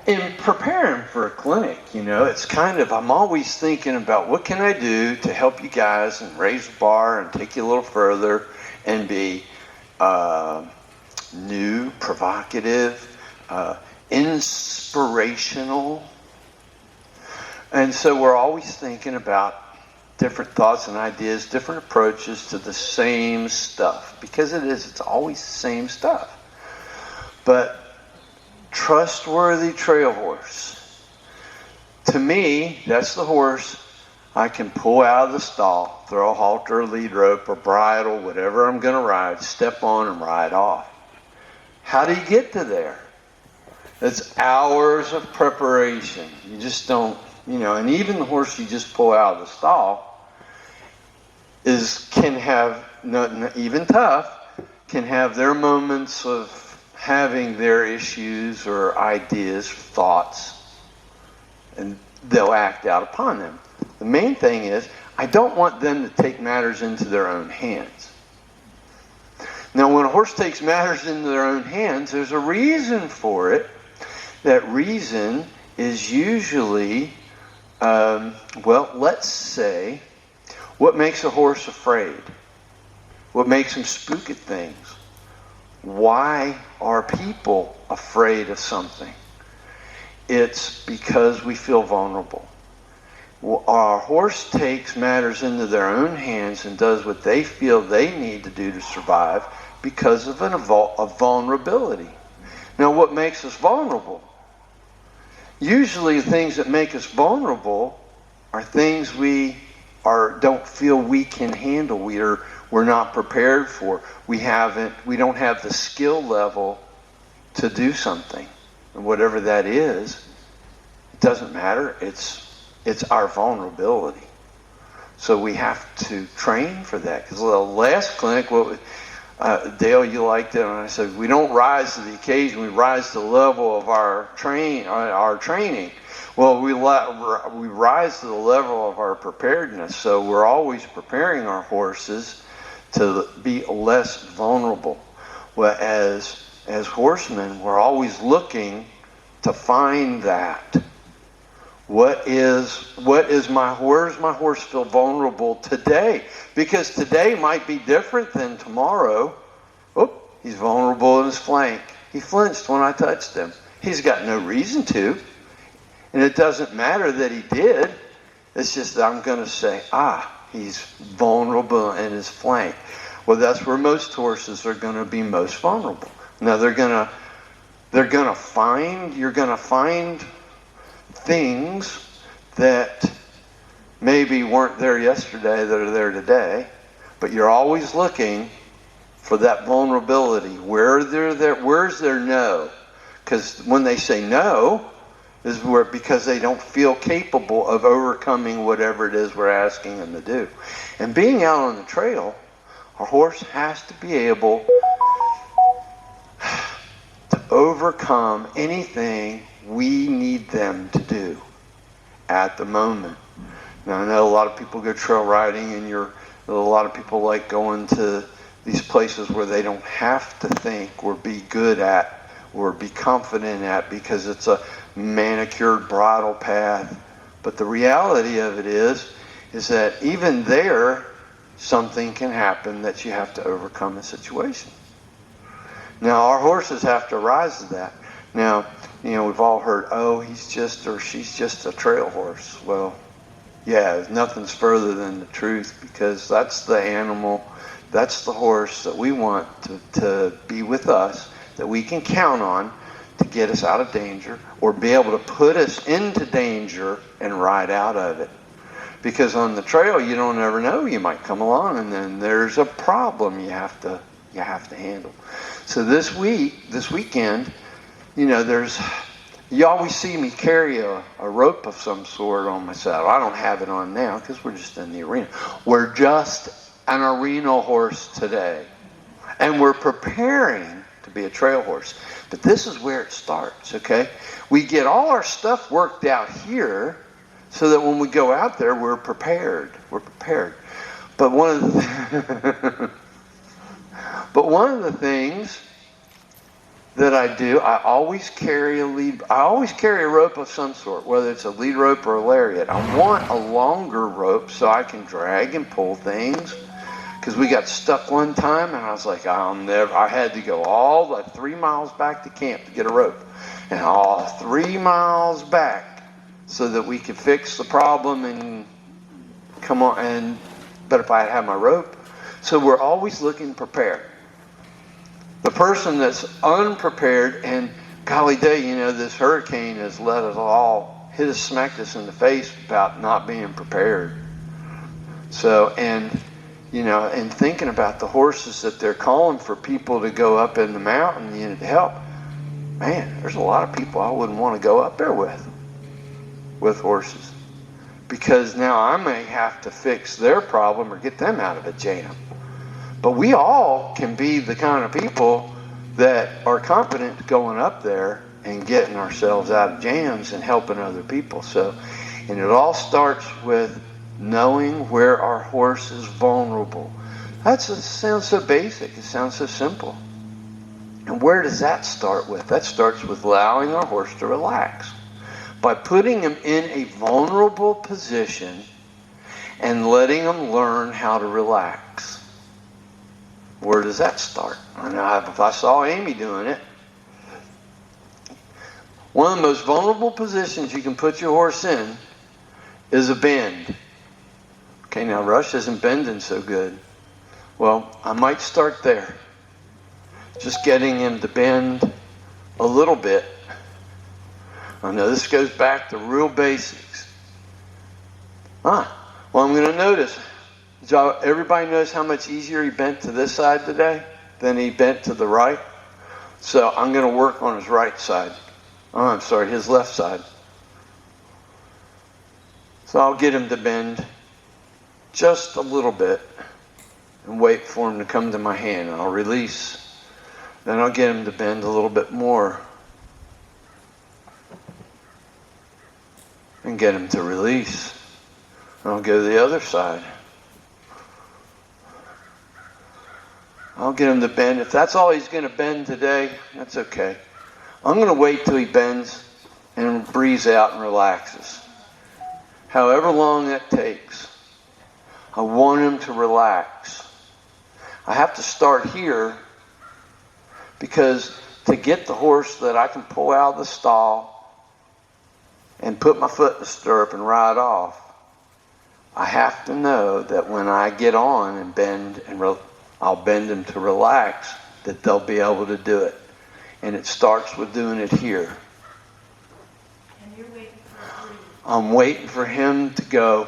in preparing for a clinic, it's kind of, I'm always thinking about what can I do to help you guys and raise the bar and take you a little further and be new, provocative, inspirational. And so we're always thinking about different thoughts and ideas, different approaches to the same stuff. Because it's always the same stuff. But Trustworthy trail horse. To me, that's the horse I can pull out of the stall, throw a halter, a lead rope, or bridle, whatever I'm going to ride, step on and ride off. How do you get to there? It's hours of preparation. You just don't, and even the horse you just pull out of the stall can have, even tough, can have their moments of having their issues or ideas, thoughts, and they'll act out upon them. The main thing is, I don't want them to take matters into their own hands. Now, when a horse takes matters into their own hands, there's a reason for it. That reason is usually, let's say, what makes a horse afraid? What makes him spook at things? Why are people afraid of something? It's because we feel vulnerable. Our horse takes matters into their own hands and does what they feel they need to do to survive because of a vulnerability. Now, what makes us vulnerable? Usually the things that make us vulnerable are things we don't feel we can handle. We're not prepared for. We don't have the skill level to do something. And whatever that is, it doesn't matter. It's our vulnerability. So we have to train for that. Because the last clinic, Dale, you liked it, and I said, we don't rise to the occasion, we rise to the level of our training. Well, we rise to the level of our preparedness. So we're always preparing our horses to be less vulnerable. Well, as horsemen, we're always looking to find that. Where does my horse feel vulnerable today? Because today might be different than tomorrow. Oh, he's vulnerable in his flank. He flinched when I touched him. He's got no reason to. And it doesn't matter that he did. It's just that I'm going to say, he's vulnerable in his flank. Well, that's where most horses are going to be most vulnerable. Now you're going to find things that maybe weren't there yesterday that are there today, but you're always looking for that vulnerability. Where's their no? Because when they say no, is because they don't feel capable of overcoming whatever it is we're asking them to do. And being out on the trail, our horse has to be able to overcome anything we need them to do at the moment. Now, I know a lot of people go trail riding, and a lot of people like going to these places where they don't have to think or be good at or be confident at because it's a manicured bridle path. But the reality of it is that even there, something can happen that you have to overcome a situation. Now, our horses have to rise to that. Now, we've all heard, he's just or she's just a trail horse. Well, yeah, nothing's further than the truth, because that's the animal, that's the horse that we want to be with us, that we can count on to get us out of danger or be able to put us into danger and ride out of it. Because on the trail, you don't ever know. You might come along and then there's a problem you have to handle. So this weekend, you always see me carry a rope of some sort on my saddle. I don't have it on now because we're just in the arena. We're just an arena horse today. And we're preparing to be a trail horse. But this is where it starts, okay? We get all our stuff worked out here so that when we go out there, we're prepared. We're prepared. But one of the things that I do, I always carry a rope of some sort, whether it's a lead rope or a lariat. I want a longer rope so I can drag and pull things. Because we got stuck one time, and I was like, I had to go all the 3 miles back to camp to get a rope. And all 3 miles back so that we could fix the problem and come on. But if I had my rope. So we're always looking prepared. The person that's unprepared, and golly day, this hurricane has let us all smacked us in the face about not being prepared. So, and thinking about the horses that they're calling for people to go up in the mountain, to help. Man, there's a lot of people I wouldn't want to go up there with horses. Because now I may have to fix their problem or get them out of a jam. But we all can be the kind of people that are competent going up there and getting ourselves out of jams and helping other people. So, and it all starts with knowing where our horse is vulnerable. It sounds so basic. It sounds so simple. And where does that start with? That starts with allowing our horse to relax. By putting him in a vulnerable position and letting him learn how to relax. Where does that start? I know if I saw Amy doing it. One of the most vulnerable positions you can put your horse in is a bend. Okay, now Rush isn't bending so good. Well, I might start there. Just getting him to bend a little bit. I know this goes back to real basics. Well, I'm going to notice. Everybody knows how much easier he bent to this side today than he bent to the right. So I'm going to work on his right side. His left side. So I'll get him to bend just a little bit and wait for him to come to my hand. I'll release. Then I'll get him to bend a little bit more and get him to release. And I'll go to the other side. I'll get him to bend. If that's all he's going to bend today, that's okay. I'm going to wait till he bends and breathes out and relaxes. However long that takes, I want him to relax. I have to start here because to get the horse that I can pull out of the stall and put my foot in the stirrup and ride off, I have to know that when I get on and bend and I'll bend them to relax, that they'll be able to do it. And it starts with doing it here. And you're waiting for a breathe. I'm waiting for him to go.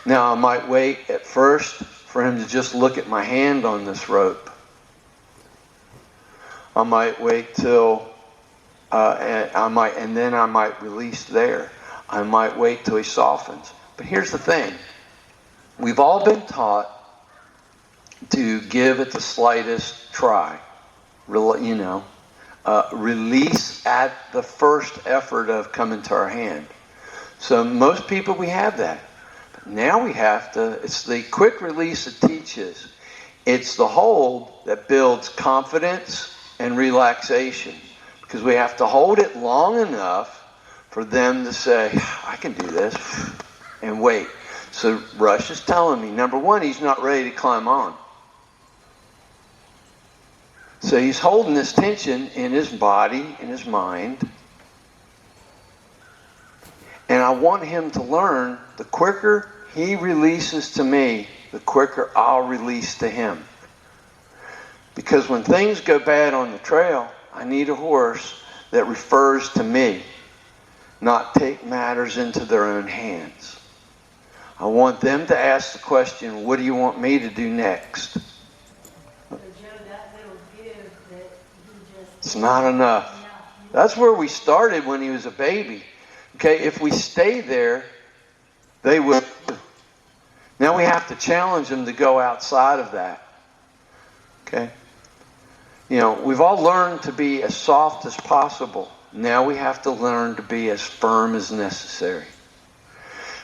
Now I might wait at first for him to just look at my hand on this rope. I might wait till and then I might release there. I might wait till he softens. But here's the thing. We've all been taught to give it the slightest try. Release at the first effort of coming to our hand. So most people, we have that. But now we have to, it's the quick release that teaches. It's the hold that builds confidence and relaxation. Because we have to hold it long enough for them to say, I can do this, and wait. So Rush is telling me, number one, he's not ready to climb on. So he's holding this tension in his body, in his mind. And I want him to learn, the quicker he releases to me, the quicker I'll release to him. Because when things go bad on the trail, I need a horse that refers to me, not take matters into their own hands. I want them to ask the question, what do you want me to do next? So Joe, that little give that he just... It's not enough. That's where we started when he was a baby. Okay, if we stay there, they will. Now we have to challenge them to go outside of that. Okay? We've all learned to be as soft as possible. Now we have to learn to be as firm as necessary.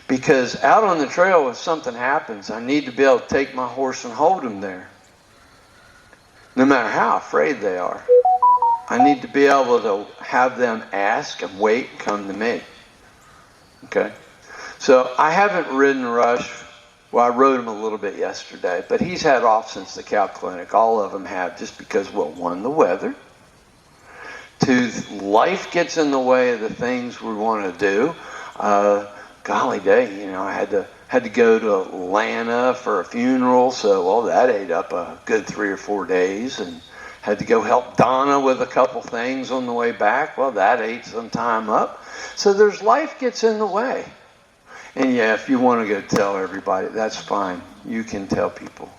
Because out on the trail, if something happens, I need to be able to take my horse and hold him there. no matter how afraid they are. I need to be able to have them ask and wait and come to me. Okay? So I haven't ridden Rush. Well, I rode him a little bit yesterday, but he's had off since the cow clinic. All of them have, just because, well, one, the weather. Two, life gets in the way of the things we want to do. Golly day, I had to go to Atlanta for a funeral, so well, that ate up a good 3 or 4 days, and had to go help Donna with a couple things on the way back. Well, that ate some time up. So life gets in the way. And yeah, if you want to go tell everybody, that's fine. You can tell people.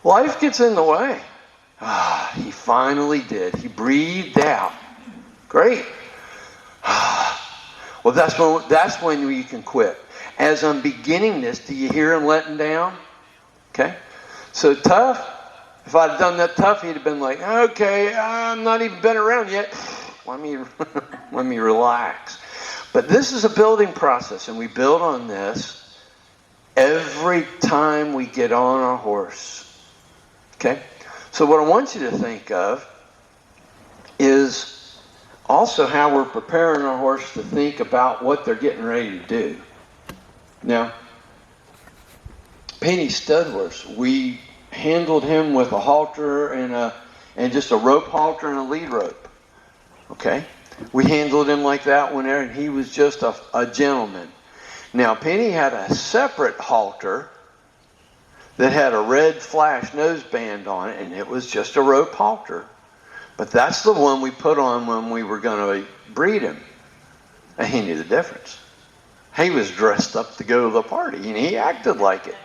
Life gets in the way. He finally did. He breathed out. Great. Well, that's when you can quit. As I'm beginning this, do you hear him letting down? Okay. So Tough, if I'd done that Tough, he'd have been like, okay, I'm not even been around yet. Let me relax. But this is a building process, and we build on this every time we get on our horse. Okay? So what I want you to think of is also how we're preparing our horse to think about what they're getting ready to do. Now, Penny stud horse, we handled him with a halter and just a rope halter and a lead rope. Okay? We handled him like that whenever, and he was just a gentleman. Now, Penny had a separate halter that had a red flash noseband on it, and it was just a rope halter. But that's the one we put on when we were going to breed him. And he knew the difference. He was dressed up to go to the party, and he acted like it.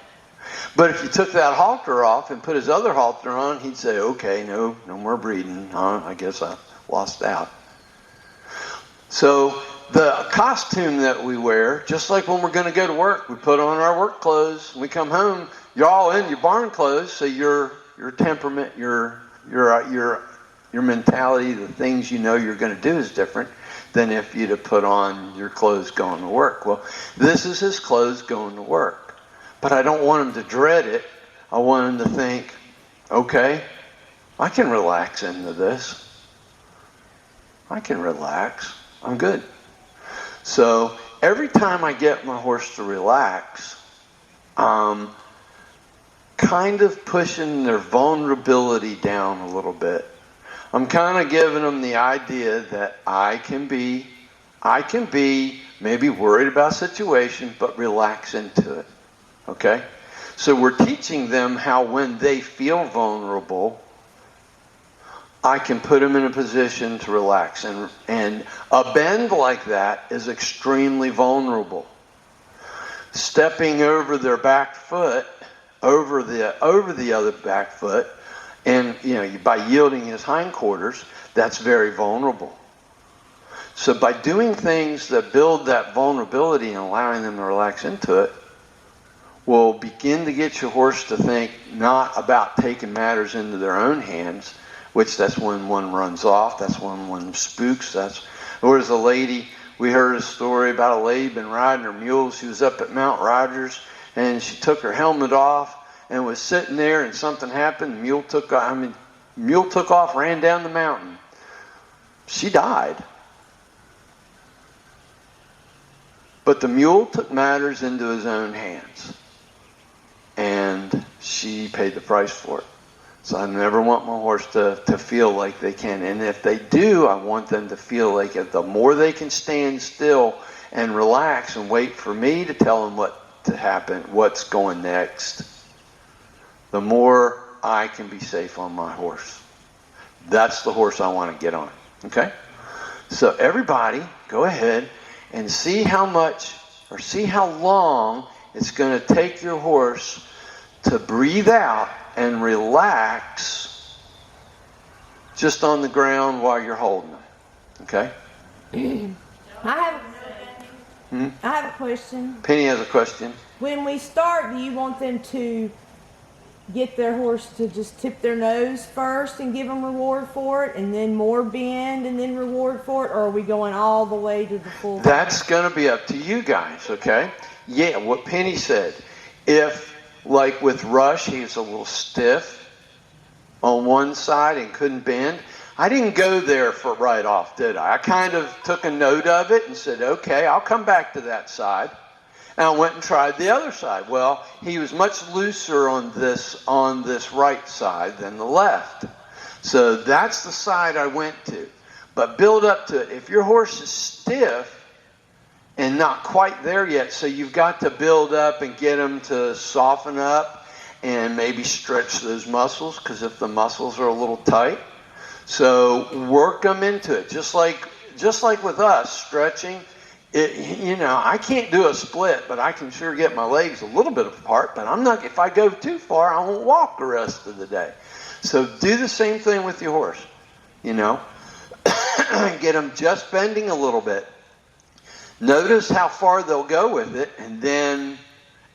But if you took that halter off and put his other halter on, he'd say, okay, no more breeding. I guess I lost out. So the costume that we wear, just like when we're going to go to work, we put on our work clothes. We come home, you're all in your barn clothes, so your temperament, your mentality, the things you know you're going to do is different than if you'd have put on your clothes going to work. Well, this is his clothes going to work. But I don't want him to dread it. I want him to think, okay, I can relax into this. I can relax. I'm good. So every time I get my horse to relax, I'm kind of pushing their vulnerability down a little bit. I'm kind of giving them the idea that I can be maybe worried about a situation, but relax into it. Okay? So we're teaching them how when they feel vulnerable, I can put them in a position to relax. And a bend like that is extremely vulnerable. Stepping over their back foot, over the other back foot, and by yielding his hindquarters, that's very vulnerable. So by doing things that build that vulnerability and allowing them to relax into it, will begin to get your horse to think not about taking matters into their own hands, which that's when one runs off, that's when one spooks. There was a lady, we heard a story about a lady been riding her mule. She was up at Mount Rogers, and she took her helmet off and was sitting there, and something happened. Mule took off, ran down the mountain. She died. But the mule took matters into his own hands, and she paid the price for it. So I never want my horse to feel like they can. And if they do, I want them to feel like if the more they can stand still and relax and wait for me to tell them what to happen, what's going next, the more I can be safe on my horse. That's the horse I want to get on. Okay? So everybody, go ahead and see how much or see how long it's going to take your horse to breathe out and relax just on the ground while you're holding them. Okay? I have a question. Penny has a question. When we start, do you want them to get their horse to just tip their nose first and give them reward for it, and then more bend and then reward for it, or are we going all the way to the full? That's going to be up to you guys, okay? Yeah, what Penny said. If like with Rush, he was a little stiff on one side and couldn't bend. I didn't go there for right off, did I? I kind of took a note of it and said, okay, I'll come back to that side. And I went and tried the other side. Well, he was much looser on this right side than the left. So that's the side I went to. But build up to it. If your horse is stiff and not quite there yet, so you've got to build up and get him to soften up and maybe stretch those muscles, because if the muscles are a little tight, so work them into it. Just like with us, stretching. I can't do a split, but I can sure get my legs a little bit apart. But I'm not. If I go too far, I won't walk the rest of the day. So do the same thing with your horse. Get them just bending a little bit. Notice how far they'll go with it, and then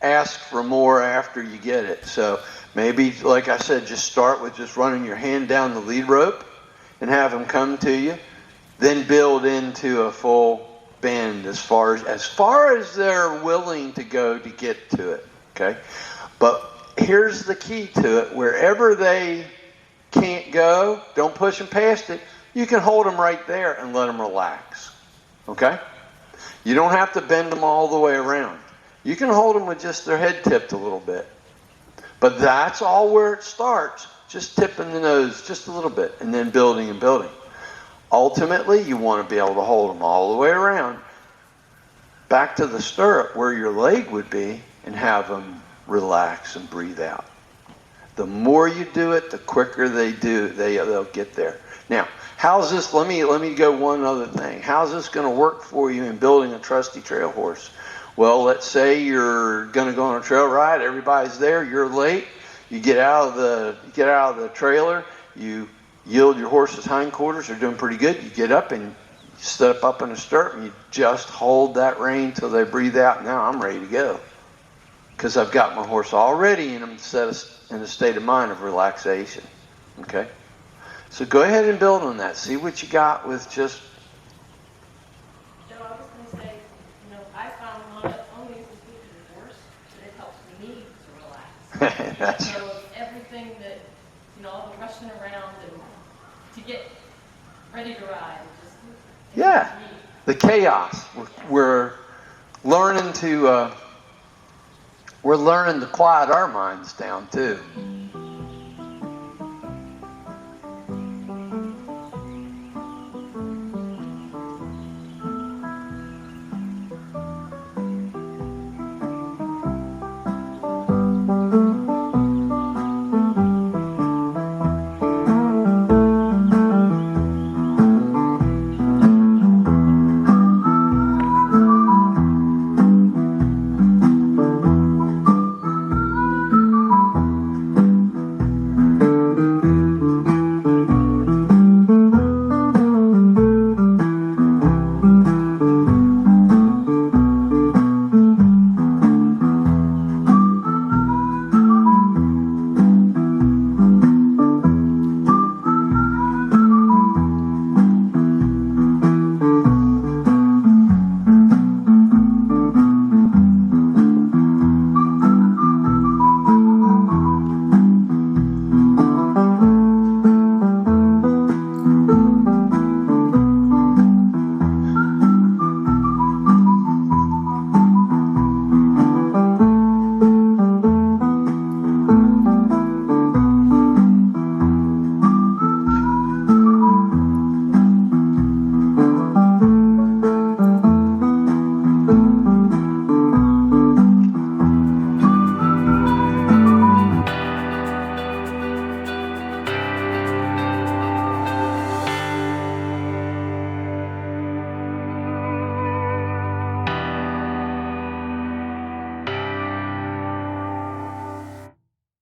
ask for more after you get it. So maybe, like I said, just start with just running your hand down the lead rope and have them come to you. Then build into a full bend as far as they're willing to go to get to it. Okay? But here's the key to it. Wherever they can't go, don't push them past it. You can hold them right there and let them relax. Okay? You don't have to bend them all the way around. You can hold them with just their head tipped a little bit. But that's all where it starts. Just tipping the nose just a little bit and then building and building. Ultimately, you want to be able to hold them all the way around back to the stirrup where your leg would be and have them relax and breathe out. The more you do it, the quicker they'll get there. Now, how's this? Let me go one other thing. How's this going to work for you in building a trusty trail horse? Well, let's say you're going to go on a trail ride. Everybody's there. You're late. You get out of the trailer. You yield your horse's hindquarters. They're doing pretty good. You get up and you step up in a stirrup and you just hold that rein till they breathe out. Now I'm ready to go because I've got my horse already in a state of mind of relaxation. Okay. So go ahead and build on that. See what you got with just... Joe, I was going to say, I found one of the only things to the horse, that it helps me to relax. That's So everything that, all the rushing around and to get ready to ride, it helps me. the chaos. We're learning to quiet our minds down too.